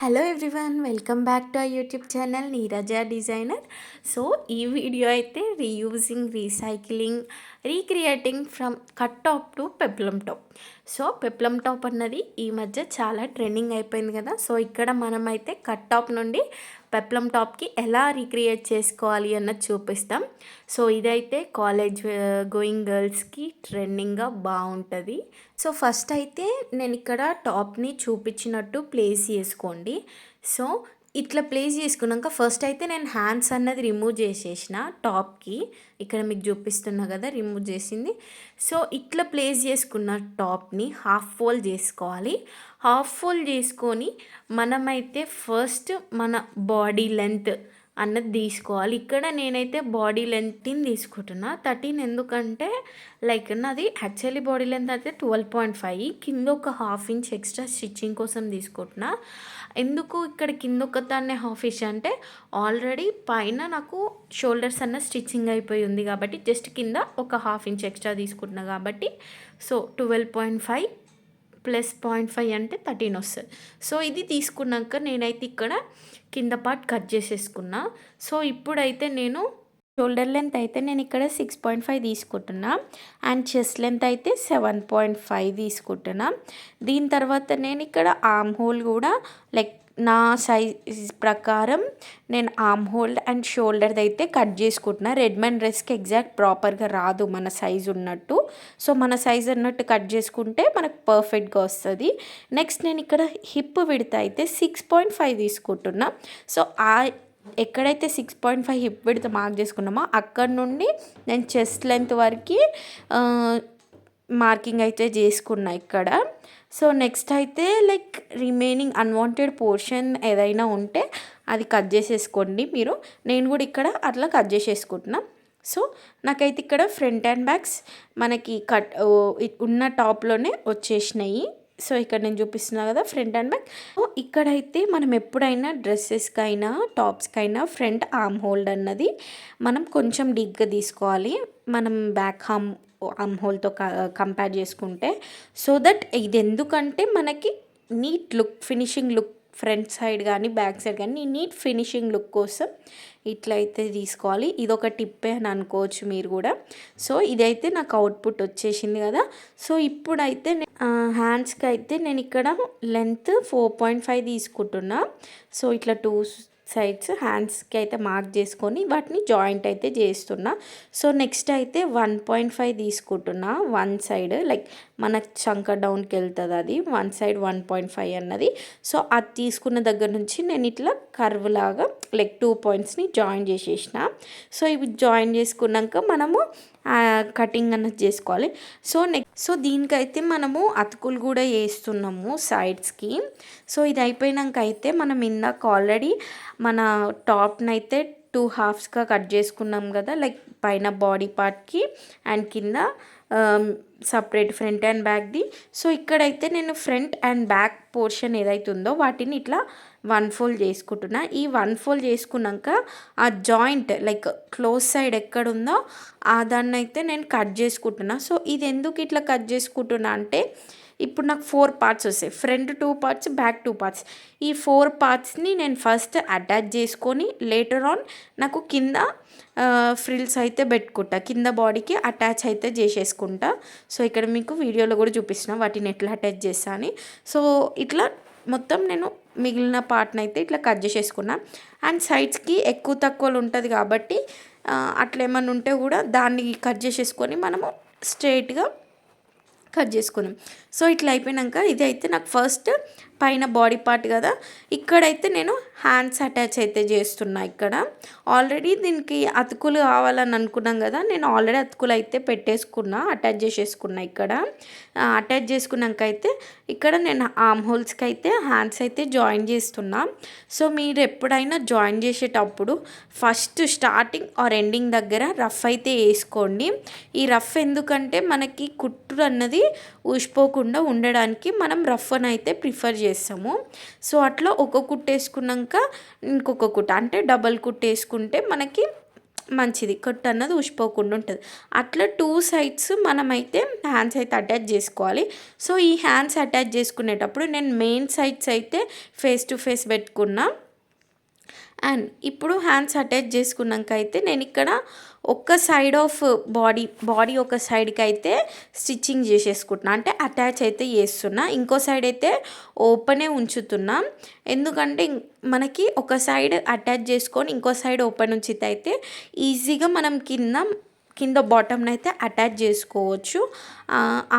Hello everyone, welcome back to our YouTube channel Neeraja designer. So ఈ video అయితే reusing, recycling, recreating from cut top to peplum top. So peplum top అన్నది ఈ మధ్య చాలా trending అయిపోయింది కదా. సో ఇక్కడ మనమైతే కట్ టాప్ నుండి పెప్లం టాప్కి ఎలా రీక్రియేట్ చేసుకోవాలి అన్నది చూపిస్తాం. సో ఇదైతే కాలేజ్ గోయింగ్ గర్ల్స్కి ట్రెండింగ్గా బాగుంటుంది. సో ఫస్ట్ అయితే నేను ఇక్కడ టాప్ని చూపించినట్టు ప్లేస్ చేసుకోండి. సో ఇట్లా ప్లేస్ చేసుకున్నాక ఫస్ట్ అయితే నేను హ్యాండ్స్ అన్నది రిమూవ్ చేసేసిన టాప్కి. ఇక్కడ మీకు చూపిస్తున్నా కదా, రిమూవ్ చేసింది. సో ఇట్లా ప్లేస్ చేసుకున్న టాప్ని హాఫ్ ఫోల్డ్ చేసుకోవాలి. హాఫ్ ఫోల్డ్ చేసుకొని మనమైతే ఫస్ట్ మన బాడీ లెంత్ అన్నది తీసుకోవాలి. ఇక్కడ నేనైతే బాడీ లెంత్ని తీసుకుంటున్నా 13. ఎందుకంటే లైక్ నాది యాక్చువల్లీ బాడీ లెంత్ అయితే 12.5, కింద ఒక హాఫ్ ఇంచ్ ఎక్స్ట్రా స్టిచ్చింగ్ కోసం తీసుకుంటున్నా. ఎందుకు ఇక్కడ కింద ఒక దాన్నే హాఫ్ ఇంచ్ అంటే ఆల్రెడీ పైన నాకు షోల్డర్స్ అన్న స్టిచ్చింగ్ అయిపోయి ఉంది కాబట్టి జస్ట్ కింద ఒక హాఫ్ ఇంచ్ ఎక్స్ట్రా తీసుకుంటున్నా కాబట్టి సో 12.5 ప్లస్ 0.5 అంటే 13 వస్తుంది. సో ఇది తీసుకున్నాక నేనైతే ఇక్కడ కింద పార్ట్ కట్ చేసేసుకున్నా. సో ఇప్పుడైతే నేను షోల్డర్ లెంత్ అయితే నేను ఇక్కడ 6.5 తీసుకుంటున్నా అండ్ చెస్ట్ లెంత్ అయితే 7.5 తీసుకుంటున్నా. దీని తర్వాత నేను ఇక్కడ ఆర్మ్ హోల్ కూడా లైక్ నా సైజ్ ప్రకారం నేను ఆర్మ్ హోల్ అండ్ షోల్డర్ది అయితే కట్ చేసుకుంటున్నా. రెడ్మన్ డ్రెస్కి ఎగ్జాక్ట్ ప్రాపర్గా రాదు మన సైజ్ ఉన్నట్టు. సో మన సైజ్ అన్నట్టు కట్ చేసుకుంటే మనకు పర్ఫెక్ట్గా వస్తుంది. నెక్స్ట్ నేను ఇక్కడ హిప్ విడ్త్ అయితే 6.5 తీసుకుంటున్నా. సో ఎక్కడైతే 6.5 హిప్ విడ్త్ మార్క్ చేసుకున్నామో అక్కడ నుండి నేను చెస్ట్ లెంత్ వరకు మార్కింగ్ అయితే చేసుకున్నా ఇక్కడ. సో నెక్స్ట్ అయితే లైక్ రిమైనింగ్ అన్వాంటెడ్ పోర్షన్ ఏదైనా ఉంటే అది కట్ చేసేసుకోండి మీరు. నేను కూడా ఇక్కడ అట్లా కట్ చేసేసుకుంటున్నా. సో నాకైతే ఇక్కడ ఫ్రంట్ అండ్ బ్యాక్స్ మనకి కట్ ఉన్న టాప్లోనే వచ్చేసినాయి. సో ఇక్కడ నేను చూపిస్తున్నా కదా ఫ్రంట్ అండ్ బ్యాక్. సో ఇక్కడైతే మనం ఎప్పుడైనా డ్రెస్సెస్కి అయినా టాప్స్కి అయినా ఫ్రంట్ ఆర్మ్ హోల్డ్ అన్నది మనం కొంచెం డీప్గా తీసుకోవాలి మనం బ్యాక్ ఆర్మ్ హోల్తో కంపేర్ చేసుకుంటే. సో దట్ ఇది ఎందుకంటే మనకి neat look, finishing look, front side కానీ బ్యాక్ సైడ్ కానీ నీట్ ఫినిషింగ్ లుక్ కోసం ఇట్లయితే తీసుకోవాలి. ఇదొక టిప్పే అని అనుకోవచ్చు మీరు కూడా. సో ఇదైతే నాకు అవుట్పుట్ వచ్చేసింది కదా. సో ఇప్పుడైతే హ్యాండ్స్కి అయితే నేను ఇక్కడ లెంత్ 4.5 తీసుకుంటున్నా. సో ఇట్లా 2 సైడ్స్ హ్యాండ్స్కి అయితే మార్క్ చేసుకొని వాటిని జాయింట్ అయితే చేస్తున్నా. సో నెక్స్ట్ అయితే 1.5 తీసుకుంటున్నా వన్ సైడ్, లైక్ మన చంక డౌన్కి వెళ్తుంది అది వన్ సైడ్ 1.5 అన్నది. సో అది తీసుకున్న దగ్గర నుంచి నేను ఇట్లా కర్వ్ లాగా లైక్ 2 పాయింట్స్ని జాయిన్ చేసేసిన. సో ఇవి జాయిన్ చేసుకున్నాక మనము కటింగ్ అన్నది చేసుకోవాలి. సో దీనికైతే మనము అతుకులు కూడా వేస్తున్నాము సైడ్స్కి. సో ఇది అయిపోయినాక అయితే మనం ఇందాక ఆల్రెడీ మన టాప్ని అయితే 2 హాఫ్స్గా కట్ చేసుకున్నాం కదా, లైక్ పైన బాడీ పార్ట్కి అండ్ కింద సపరేట్ ఫ్రంట్ అండ్ బ్యాక్ది. సో ఇక్కడైతే నేను ఫ్రంట్ అండ్ బ్యాక్ పోర్షన్ ఏదైతే ఉందో వాటిని ఇట్లా 1 ఫోల్డ్ చేసుకుంటున్నా. ఈ 1 ఫోల్డ్ చేసుకున్నాక ఆ జాయింట్ లైక్ క్లోజ్ సైడ్ ఎక్కడుందో ఆ దాన్ని అయితే నేను కట్ చేసుకుంటున్నా. సో ఇది ఎందుకు ఇట్లా కట్ చేసుకుంటున్నా అంటే ఇప్పుడు నాకు 4 పార్ట్స్ వస్తాయి, ఫ్రంట్ 2 పార్ట్స్, బ్యాక్ 2 పార్ట్స్. ఈ 4 పార్ట్స్ని నేను ఫస్ట్ అటాచ్ చేసుకొని లేటర్ ఆన్ నాకు కింద ఫ్రిల్స్ అయితే పెట్టుకుంటా, కింద బాడీకి అటాచ్ అయితే చేసేసుకుంటా. సో ఇక్కడ మీకు వీడియోలో కూడా చూపిస్తున్నా వాటిని ఎట్లా అటాచ్ చేస్తా అని. సో ఇట్లా మొత్తం నేను మిగిలిన పార్ట్ని అయితే ఇట్లా కట్ చేసేసుకున్నా. అండ్ సైడ్స్కి ఎక్కువ తక్కువలు ఉంటుంది కాబట్టి అట్లా ఏమన్నా ఉంటే కూడా దాన్ని కట్ చేసేసుకొని మనము స్ట్రైట్గా కట్ చేసుకున్నాం. సో ఇట్లా అయిపోయినాక ఇది అయితే నాకు ఫస్ట్ పైన బాడీ పార్ట్ కదా, ఇక్కడైతే నేను హ్యాండ్స్ అటాచ్ అయితే చేస్తున్నా. ఇక్కడ ఆల్రెడీ దీనికి అతుకులు కావాలని అనుకున్నాం కదా, నేను ఆల్రెడీ అతుకులు అయితే పెట్టేసుకున్నా, అటాచ్ చేసేసుకున్నా. ఇక్కడ అటాచ్ చేసుకున్నాక అయితే ఇక్కడ నేను ఆర్మ్ హోల్స్కి అయితే హ్యాండ్స్ అయితే జాయిన్ చేస్తున్నా. సో మీరు ఎప్పుడైనా జాయిన్ చేసేటప్పుడు ఫస్ట్ స్టార్టింగ్ ఆర్ ఎండింగ్ దగ్గర రఫ్ అయితే వేసుకోండి. ఈ రఫ్ ఎందుకంటే మనకి కుట్టు అన్నది ఊసిపోకుండా ఉండడానికి మనం రఫ్ అని అయితే ప్రిఫర్ చేస్తాము. సో అట్లా ఒక కుట్టు వేసుకున్నాక ఇంకొక కుట్టు అంటే డబల్ కుట్టు వేసుకుంటే మనకి మంచిది, కుట్టు అన్నది ఊసిపోకుండా ఉంటుంది. అట్లా 2 సైడ్స్ మనమైతే హ్యాండ్స్ అయితే అటాచ్ చేసుకోవాలి. సో ఈ హ్యాండ్స్ అటాచ్ చేసుకునేటప్పుడు నేను మెయిన్ సైడ్స్ అయితే ఫేస్ టు ఫేస్ పెట్టుకున్నా. అండ్ ఇప్పుడు హ్యాండ్స్ అటాచ్ చేసుకున్నాక అయితే నేను ఇక్కడ ఒక్క సైడ్ ఆఫ్ బాడీ ఒక సైడ్కి అయితే స్టిచ్చింగ్ చేసేసుకుంటున్నా, అంటే అటాచ్ అయితే చేస్తున్నా. ఇంకో సైడ్ అయితే ఓపెనే ఉంచుతున్నా, ఎందుకంటే మనకి ఒక సైడ్ అటాచ్ చేసుకొని ఇంకో సైడ్ ఓపెన్ ఉంచితే అయితే ఈజీగా మనం కింద బాటమ్ని అయితే అటాచ్ చేసుకోవచ్చు.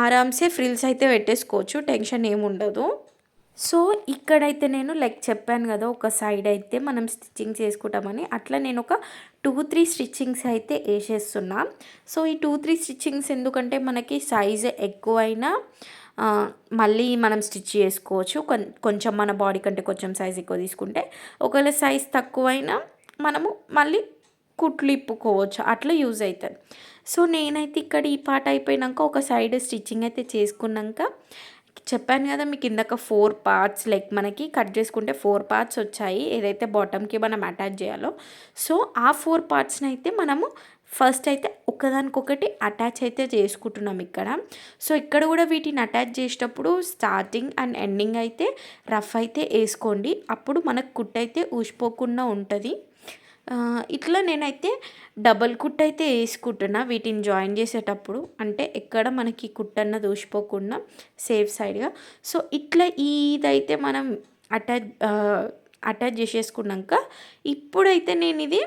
ఆరామ్సే ఫ్రిల్స్ అయితే పెట్టేసుకోవచ్చు, టెన్షన్ ఏముండదు. సో ఇక్కడైతే నేను లైక్ చెప్పాను కదా, ఒక సైడ్ అయితే మనం స్టిచ్చింగ్ చేసుకుంటామని, అట్లా నేను ఒక 2-3 స్టిచ్చింగ్స్ అయితే వేసేస్తున్నా. సో ఈ 2-3 స్టిచ్చింగ్స్ ఎందుకంటే మనకి సైజు ఎక్కువైనా మళ్ళీ మనం స్టిచ్ చేసుకోవచ్చు. కొంచెం మన బాడీ కంటే కొంచెం సైజ్ ఎక్కువ తీసుకుంటే, ఒకవేళ సైజ్ తక్కువైనా మనము మళ్ళీ కుట్లు ఇప్పుకోవచ్చు, అట్లా యూజ్ అవుతుంది. సో నేనైతే ఇక్కడ ఈ పార్ట్ అయిపోయినాక ఒక సైడ్ స్టిచ్చింగ్ అయితే చేసుకున్నాక, చెప్పాను కదా మీకు ఇందాక 4 పార్ట్స్ లైక్ మనకి కట్ చేసుకుంటే 4 పార్ట్స్ వచ్చాయి, ఏదైతే బాటమ్కి మనం అటాచ్ చేయాలో. సో ఆ 4 పార్ట్స్ని అయితే మనము ఫస్ట్ అయితే ఒకదానికొకటి అటాచ్ అయితే చేసుకుంటున్నాం ఇక్కడ. సో ఇక్కడ కూడా వీటిని అటాచ్ చేసేటప్పుడు స్టార్టింగ్ అండ్ ఎండింగ్ అయితే రఫ్ అయితే వేసుకోండి, అప్పుడు మనకు కుట్టు అయితే ఊసిపోకుండా ఉంటుంది. ఇట్లా నేనైతే డబల్ కుట్ అయితే వేసుకుంటున్నా వీటిని జాయిన్ చేసేటప్పుడు, అంటే ఎక్కడ మనకి కుట్టు అన్నది ఊసిపోకుండా సేఫ్ సైడ్గా. సో ఇట్లా ఇదైతే మనం అటాచ్ చేసేసుకున్నాక, ఇప్పుడైతే నేను ఇది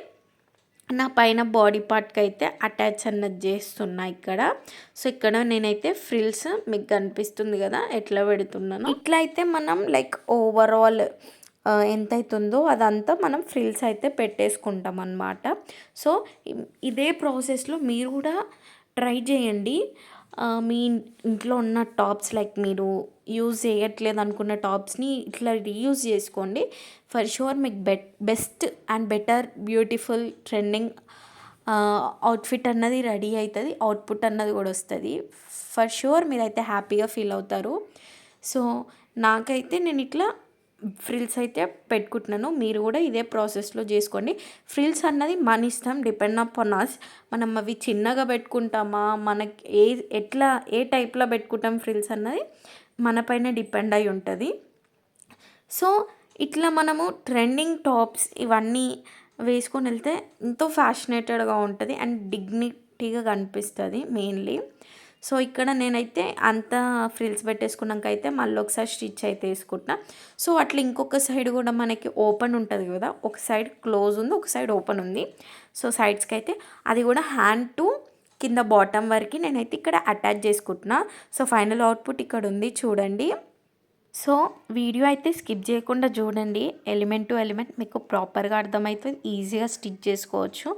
నా పైన బాడీ పార్ట్కి అయితే అటాచ్ అన్నది చేస్తున్నా ఇక్కడ. సో ఇక్కడ నేనైతే ఫ్రిల్స్ మీకు కనిపిస్తుంది కదా ఎట్లా పెడుతున్నాను, ఇట్లా అయితే మనం లైక్ ఓవరాల్ ఎంత అవుతుందో అదంతా మనం ఫ్రిల్స్ అయితే పెట్టేసుకుంటాం అన్నమాట. సో ఇదే ప్రాసెస్లో మీరు కూడా ట్రై చేయండి. మీ ఇంట్లో ఉన్న టాప్స్ లైక్ మీరు యూజ్ చేయట్లేదు అనుకున్న టాప్స్ని ఇట్లా రీయూజ్ చేసుకోండి. ఫర్ షూర్ మీకు best and better beautiful trending outfit అన్నది రెడీ అవుతుంది, అవుట్పుట్ అన్నది కూడా వస్తుంది. ఫర్ షూర్ మీరైతే హ్యాపీగా ఫీల్ అవుతారు. సో నాకైతే నేను ఇట్లా ఫ్రిల్స్ అయితే పెట్టుకుంటున్నాను, మీరు కూడా ఇదే ప్రాసెస్లో చేసుకోండి. ఫ్రిల్స్ అన్నది మన ఇష్టం, డిపెండ్ అపాన్ అస్. మనం అవి చిన్నగా పెట్టుకుంటామా, మనకి ఏ టైప్లో పెట్టుకుంటాం ఫ్రిల్స్ అన్నది మన పైన డిపెండ్ అయి ఉంటుంది. సో ఇట్లా మనము ట్రెండింగ్ టాప్స్ ఇవన్నీ వేసుకొని వెళ్తే ఎంతో ఫ్యాషనేటెడ్గా ఉంటుంది అండ్ డిగ్నిటీగా కనిపిస్తుంది మెయిన్లీ. సో ఇక్కడ నేనైతే అంతా ఫ్రిల్స్ పెట్టేసుకున్నాక అయితే మళ్ళీ ఒకసారి స్టిచ్ అయితే వేసుకుంటున్నా. సో అట్లా ఇంకొక సైడ్ కూడా మనకి ఓపెన్ ఉంటుంది కదా, ఒక సైడ్ క్లోజ్ ఉంది, ఒక సైడ్ ఓపెన్ ఉంది. సో సైడ్స్కి అయితే అది కూడా హ్యాండ్ టు కింద బాటమ్ వరకు నేనైతే ఇక్కడ అటాచ్ చేసుకుంటున్నా. సో ఫైనల్ అవుట్పుట్ ఇక్కడ ఉంది చూడండి. సో వీడియో అయితే స్కిప్ చేయకుండా చూడండి, ఎలిమెంట్ టు ఎలిమెంట్ మీకు ప్రాపర్గా అర్థమవుతుంది, ఈజీగా స్టిచ్ చేసుకోవచ్చు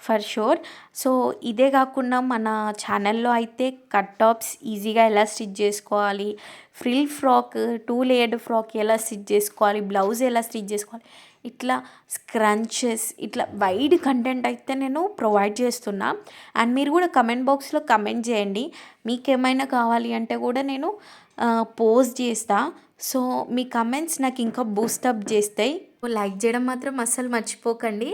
ఫర్ షూర్. సో ఇదే కాకుండా మన ఛానల్లో అయితే కట్ టాప్స్ ఈజీగా ఎలా స్టిచ్ చేసుకోవాలి, ఫ్రిల్ ఫ్రాక్ 2 లేయర్డ్ ఫ్రాక్ ఎలా స్టిచ్ చేసుకోవాలి, బ్లౌజ్ ఎలా స్టిచ్ చేసుకోవాలి, ఇట్లా స్క్రంచెస్ ఇట్లా వైడ్ కంటెంట్ అయితే నేను ప్రొవైడ్ చేస్తున్నా. అండ్ మీరు కూడా కమెంట్ బాక్స్లో కమెంట్ చేయండి, మీకేమైనా కావాలి అంటే కూడా నేను పోస్ట్ చేస్తా. సో మీ కమెంట్స్ నాకు ఇంకా బూస్టప్ చేస్తాయి. లైక్ చేయడం మాత్రం అస్సలు మర్చిపోకండి,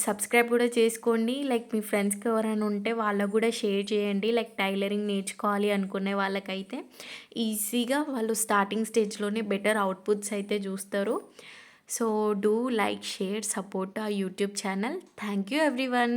సబ్స్క్రైబ్ కూడా చేసుకోండి. లైక్ మీ ఫ్రెండ్స్కి ఎవరైనా ఉంటే వాళ్ళకు కూడా షేర్ చేయండి. లైక్ టైలరింగ్ నేర్చుకోవాలి అనుకునే వాళ్ళకైతే ఈజీగా వాళ్ళు స్టార్టింగ్ స్టేజ్లోనే బెటర్ అవుట్పుట్స్ అయితే చూస్తారు. So do like, share, support ఆ YouTube channel. Thank you everyone.